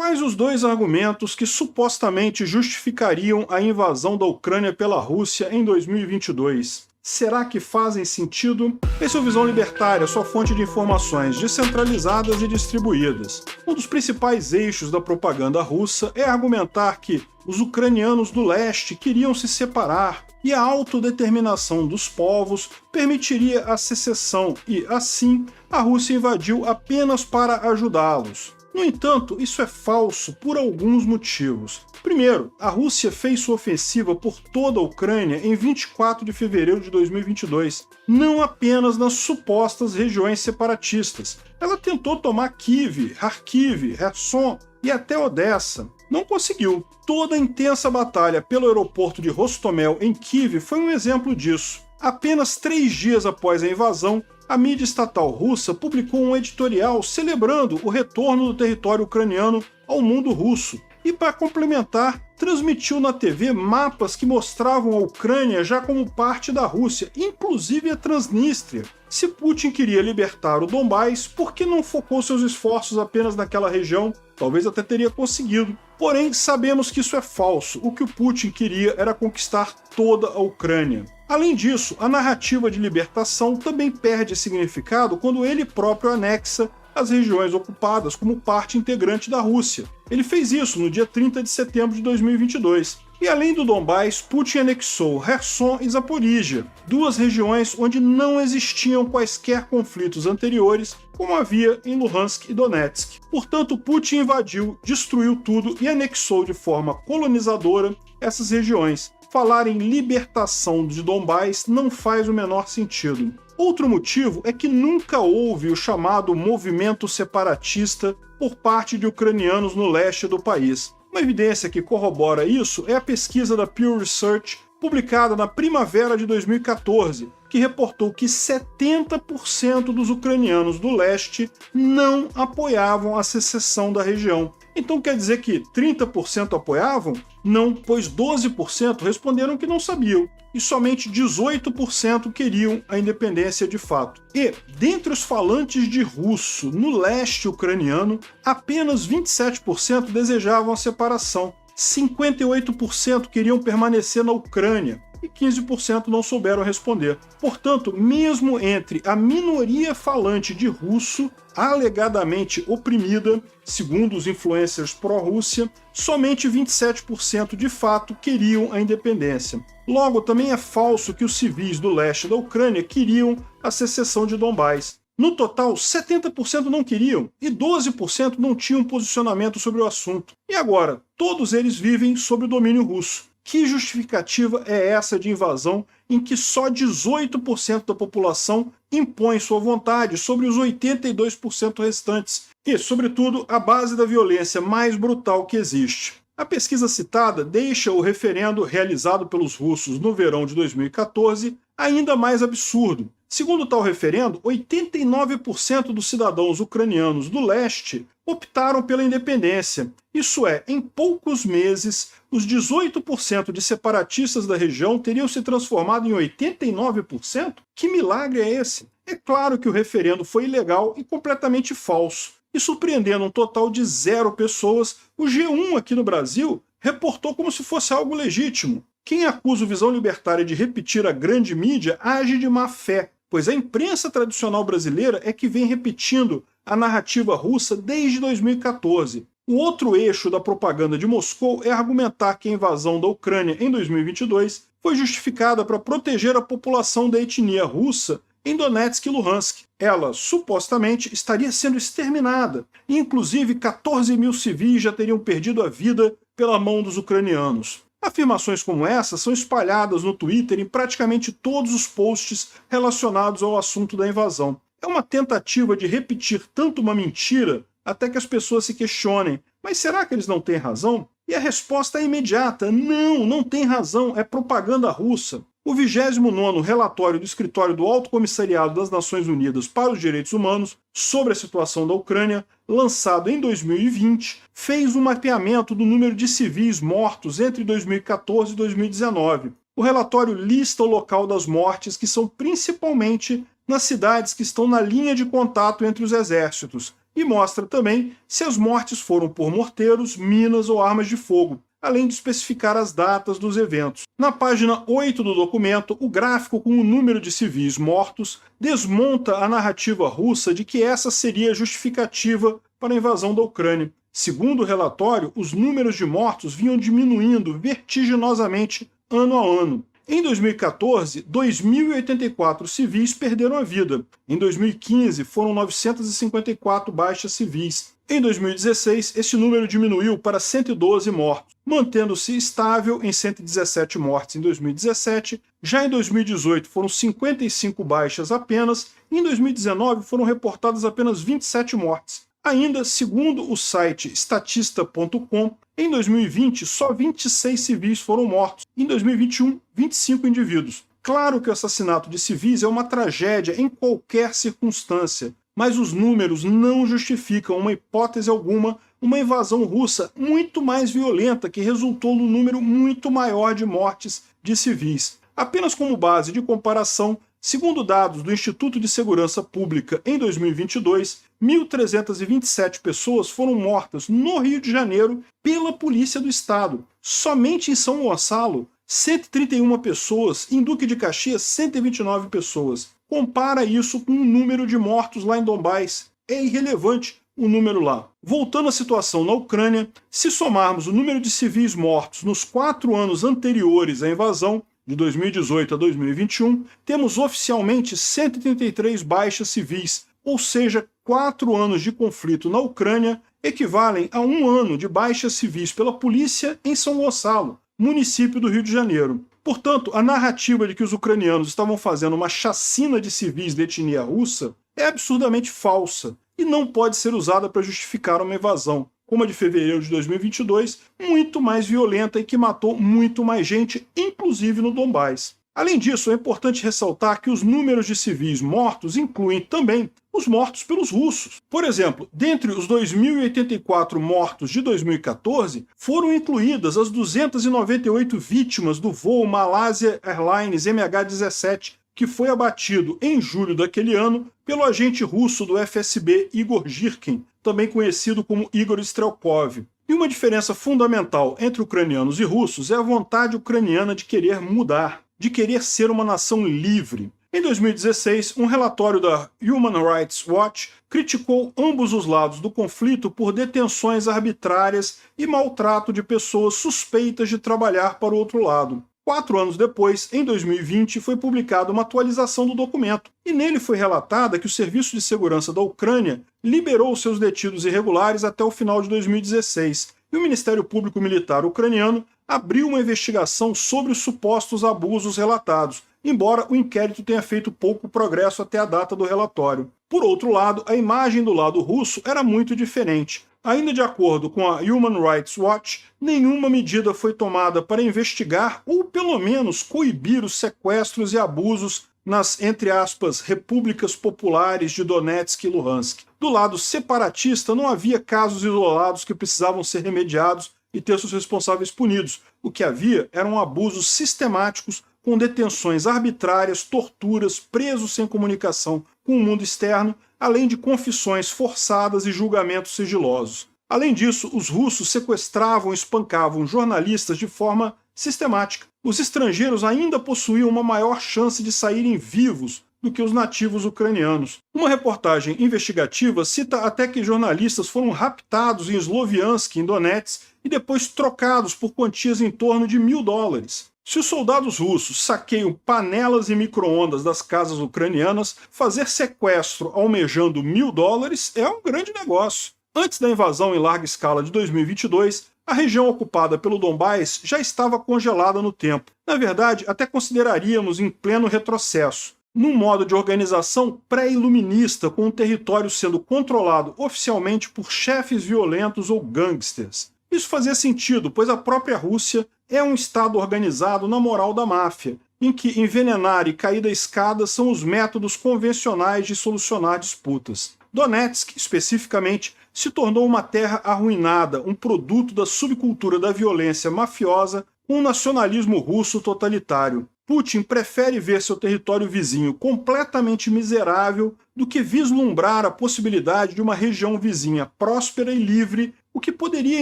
Quais os dois argumentos que supostamente justificariam a invasão da Ucrânia pela Rússia em 2022? Será que fazem sentido? Esse é o Visão Libertária, sua fonte de informações descentralizadas e distribuídas. Um dos principais eixos da propaganda russa é argumentar que os ucranianos do leste queriam se separar e a autodeterminação dos povos permitiria a secessão e, assim, a Rússia invadiu apenas para ajudá-los. No entanto, isso é falso por alguns motivos. Primeiro, a Rússia fez sua ofensiva por toda a Ucrânia em 24 de fevereiro de 2022, não apenas nas supostas regiões separatistas. Ela tentou tomar Kiev, Kharkiv, Kherson e até Odessa. Não conseguiu. Toda a intensa batalha pelo aeroporto de Hostomel em Kiev foi um exemplo disso. Apenas 3 dias após a invasão, a mídia estatal russa publicou um editorial celebrando o retorno do território ucraniano ao mundo russo. E, para complementar, transmitiu na TV mapas que mostravam a Ucrânia já como parte da Rússia, inclusive a Transnistria. Se Putin queria libertar o Donbás, por que não focou seus esforços apenas naquela região? Talvez até teria conseguido. Porém, sabemos que isso é falso. O que o Putin queria era conquistar toda a Ucrânia. Além disso, a narrativa de libertação também perde significado quando ele próprio anexa as regiões ocupadas como parte integrante da Rússia. Ele fez isso no dia 30 de setembro de 2022. E além do Donbás, Putin anexou Kherson e Zaporíjia, 2 regiões onde não existiam quaisquer conflitos anteriores, como havia em Luhansk e Donetsk. Portanto, Putin invadiu, destruiu tudo e anexou de forma colonizadora essas regiões. Falar em libertação de Donbás não faz o menor sentido. Outro motivo é que nunca houve o chamado movimento separatista por parte de ucranianos no leste do país. Uma evidência que corrobora isso é a pesquisa da Pew Research, publicada na primavera de 2014, que reportou que 70% dos ucranianos do leste não apoiavam a secessão da região. Então quer dizer que 30% apoiavam? Não, pois 12% responderam que não sabiam, e somente 18% queriam a independência de fato. E, dentre os falantes de russo no leste ucraniano, apenas 27% desejavam a separação, 58% queriam permanecer na Ucrânia, e 15% não souberam responder. Portanto, mesmo entre a minoria falante de russo, alegadamente oprimida, segundo os influencers pró-Rússia, somente 27% de fato queriam a independência. Logo, também é falso que os civis do leste da Ucrânia queriam a secessão de Donbás. No total, 70% não queriam e 12% não tinham posicionamento sobre o assunto. E agora, todos eles vivem sob o domínio russo. Que justificativa é essa de invasão em que só 18% da população impõe sua vontade sobre os 82% restantes? E, sobretudo, a base da violência mais brutal que existe. A pesquisa citada deixa o referendo realizado pelos russos no verão de 2014 ainda mais absurdo. Segundo tal referendo, 89% dos cidadãos ucranianos do leste optaram pela independência. Isso é, em poucos meses, os 18% de separatistas da região teriam se transformado em 89%? Que milagre é esse? É claro que o referendo foi ilegal e completamente falso. E surpreendendo um total de 0 pessoas, o G1 aqui no Brasil reportou como se fosse algo legítimo. Quem acusa o Visão Libertária de repetir a grande mídia age de má fé, pois a imprensa tradicional brasileira é que vem repetindo a narrativa russa desde 2014. O outro eixo da propaganda de Moscou é argumentar que a invasão da Ucrânia em 2022 foi justificada para proteger a população da etnia russa em Donetsk e Luhansk. Ela, supostamente, estaria sendo exterminada, e inclusive 14 mil civis já teriam perdido a vida pela mão dos ucranianos. Afirmações como essa são espalhadas no Twitter em praticamente todos os posts relacionados ao assunto da invasão. É uma tentativa de repetir tanto uma mentira até que as pessoas se questionem, mas será que eles não têm razão? E a resposta é imediata: não, não tem razão, é propaganda russa. O 29º relatório do Escritório do Alto Comissariado das Nações Unidas para os Direitos Humanos sobre a situação da Ucrânia, lançado em 2020, fez um mapeamento do número de civis mortos entre 2014 e 2019. O relatório lista o local das mortes, que são principalmente nas cidades que estão na linha de contato entre os exércitos, e mostra também se as mortes foram por morteiros, minas ou armas de fogo, além de especificar as datas dos eventos. Na página 8 do documento, o gráfico com o número de civis mortos desmonta a narrativa russa de que essa seria a justificativa para a invasão da Ucrânia. Segundo o relatório, os números de mortos vinham diminuindo vertiginosamente ano a ano. Em 2014, 2.084 civis perderam a vida. Em 2015, foram 954 baixas civis. Em 2016, esse número diminuiu para 112 mortos, mantendo-se estável em 117 mortes em 2017. Já em 2018, foram 55 baixas apenas. E em 2019, foram reportadas apenas 27 mortes. Ainda, segundo o site statista.com, em 2020, só 26 civis foram mortos. Em 2021, 25 indivíduos. Claro que o assassinato de civis é uma tragédia em qualquer circunstância, mas os números não justificam, uma hipótese alguma, uma invasão russa muito mais violenta que resultou num número muito maior de mortes de civis. Apenas como base de comparação, segundo dados do Instituto de Segurança Pública em 2022, 1.327 pessoas foram mortas no Rio de Janeiro pela Polícia do Estado. Somente em São Gonçalo, 131 pessoas, em Duque de Caxias, 129 pessoas. Compara isso com o número de mortos lá em Donbás. É irrelevante o número lá. Voltando à situação na Ucrânia, se somarmos o número de civis mortos nos 4 anos anteriores à invasão, de 2018 a 2021, temos oficialmente 133 baixas civis, ou seja, 4 anos de conflito na Ucrânia equivalem a 1 ano de baixas civis pela polícia em São Gonçalo, município do Rio de Janeiro. Portanto, a narrativa de que os ucranianos estavam fazendo uma chacina de civis de etnia russa é absurdamente falsa e não pode ser usada para justificar uma invasão, como a de fevereiro de 2022, muito mais violenta e que matou muito mais gente, inclusive no Donbás. Além disso, é importante ressaltar que os números de civis mortos incluem também os mortos pelos russos. Por exemplo, dentre os 2.084 mortos de 2014, foram incluídas as 298 vítimas do voo Malaysia Airlines MH17, que foi abatido em julho daquele ano pelo agente russo do FSB Igor Girkin, também conhecido como Igor Strelkov. E uma diferença fundamental entre ucranianos e russos é a vontade ucraniana de querer mudar, de querer ser uma nação livre. Em 2016, um relatório da Human Rights Watch criticou ambos os lados do conflito por detenções arbitrárias e maltrato de pessoas suspeitas de trabalhar para o outro lado. 4 anos depois, em 2020, foi publicada uma atualização do documento, e nele foi relatada que o Serviço de Segurança da Ucrânia liberou seus detidos irregulares até o final de 2016, e o Ministério Público Militar ucraniano abriu uma investigação sobre os supostos abusos relatados, embora o inquérito tenha feito pouco progresso até a data do relatório. Por outro lado, a imagem do lado russo era muito diferente. Ainda de acordo com a Human Rights Watch, nenhuma medida foi tomada para investigar ou pelo menos coibir os sequestros e abusos nas, entre aspas, repúblicas populares de Donetsk e Luhansk. Do lado separatista, não havia casos isolados que precisavam ser remediados e ter seus responsáveis punidos. O que havia eram abusos sistemáticos com detenções arbitrárias, torturas, presos sem comunicação com o mundo externo, além de confissões forçadas e julgamentos sigilosos. Além disso, os russos sequestravam e espancavam jornalistas de forma sistemática. Os estrangeiros ainda possuíam uma maior chance de saírem vivos do que os nativos ucranianos. Uma reportagem investigativa cita até que jornalistas foram raptados em Sloviansk, em Donetsk, e depois trocados por quantias em torno de $1.000. Se os soldados russos saqueiam panelas e micro-ondas das casas ucranianas, fazer sequestro almejando $1.000 é um grande negócio. Antes da invasão em larga escala de 2022, a região ocupada pelo Donbás já estava congelada no tempo. Na verdade, até consideraríamos em pleno retrocesso, num modo de organização pré-iluminista, com o território sendo controlado oficialmente por chefes violentos ou gangsters. Isso fazia sentido, pois a própria Rússia é um estado organizado na moral da máfia, em que envenenar e cair da escada são os métodos convencionais de solucionar disputas. Donetsk, especificamente, se tornou uma terra arruinada, um produto da subcultura da violência mafiosa com um nacionalismo russo totalitário. Putin prefere ver seu território vizinho completamente miserável do que vislumbrar a possibilidade de uma região vizinha próspera e livre, o que poderia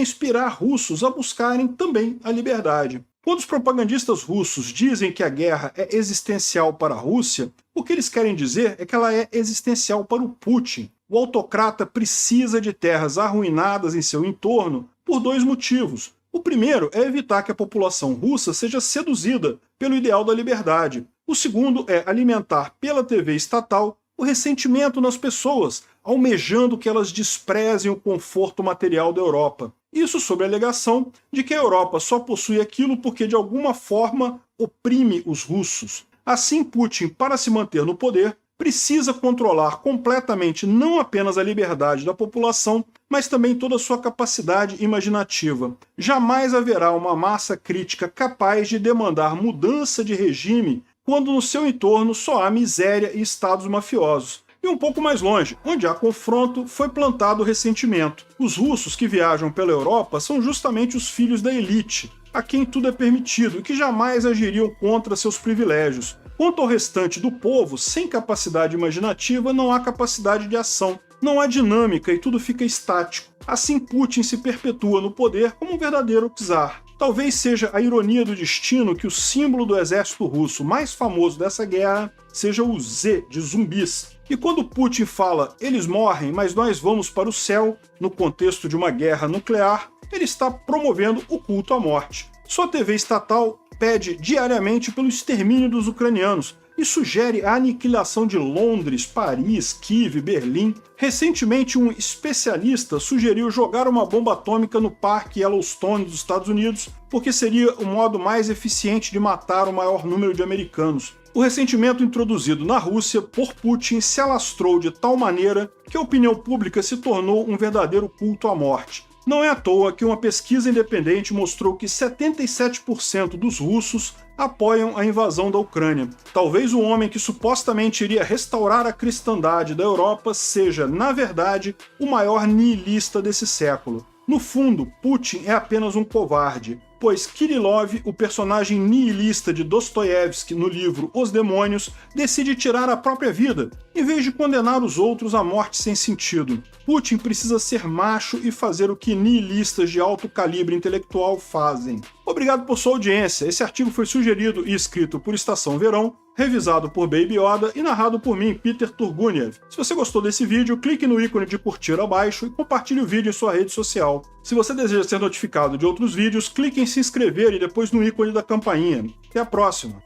inspirar russos a buscarem também a liberdade. Quando os propagandistas russos dizem que a guerra é existencial para a Rússia, o que eles querem dizer é que ela é existencial para o Putin. O autocrata precisa de terras arruinadas em seu entorno por dois motivos. O primeiro é evitar que a população russa seja seduzida pelo ideal da liberdade. O segundo é alimentar pela TV estatal o ressentimento nas pessoas, almejando que elas desprezem o conforto material da Europa. Isso sob a alegação de que a Europa só possui aquilo porque de alguma forma oprime os russos. Assim, Putin, para se manter no poder, precisa controlar completamente não apenas a liberdade da população, mas também toda a sua capacidade imaginativa. Jamais haverá uma massa crítica capaz de demandar mudança de regime quando no seu entorno só há miséria e estados mafiosos. E um pouco mais longe, onde há confronto, foi plantado o ressentimento. Os russos que viajam pela Europa são justamente os filhos da elite, a quem tudo é permitido e que jamais agiriam contra seus privilégios. Quanto ao restante do povo, sem capacidade imaginativa não há capacidade de ação, não há dinâmica e tudo fica estático. Assim Putin se perpetua no poder como um verdadeiro czar. Talvez seja a ironia do destino que o símbolo do exército russo mais famoso dessa guerra seja o Z de zumbis. E quando Putin fala "eles morrem, mas nós vamos para o céu", no contexto de uma guerra nuclear, ele está promovendo o culto à morte. Sua TV estatal pede diariamente pelo extermínio dos ucranianos e sugere a aniquilação de Londres, Paris, Kiev, Berlim. Recentemente, um especialista sugeriu jogar uma bomba atômica no Parque Yellowstone dos Estados Unidos, porque seria o modo mais eficiente de matar o maior número de americanos. O ressentimento introduzido na Rússia por Putin se alastrou de tal maneira que a opinião pública se tornou um verdadeiro culto à morte. Não é à toa que uma pesquisa independente mostrou que 77% dos russos apoiam a invasão da Ucrânia. Talvez o homem que supostamente iria restaurar a cristandade da Europa seja, na verdade, o maior nihilista desse século. No fundo, Putin é apenas um covarde, pois Kirillov, o personagem nihilista de Dostoiévski no livro Os Demônios, decide tirar a própria vida, em vez de condenar os outros à morte sem sentido. Putin precisa ser macho e fazer o que nihilistas de alto calibre intelectual fazem. Obrigado por sua audiência. Esse artigo foi sugerido e escrito por Estação Verão, revisado por Baby Yoda e narrado por mim, Peter Turguniev. Se você gostou desse vídeo, clique no ícone de curtir abaixo e compartilhe o vídeo em sua rede social. Se você deseja ser notificado de outros vídeos, clique em se inscrever e depois no ícone da campainha. Até a próxima!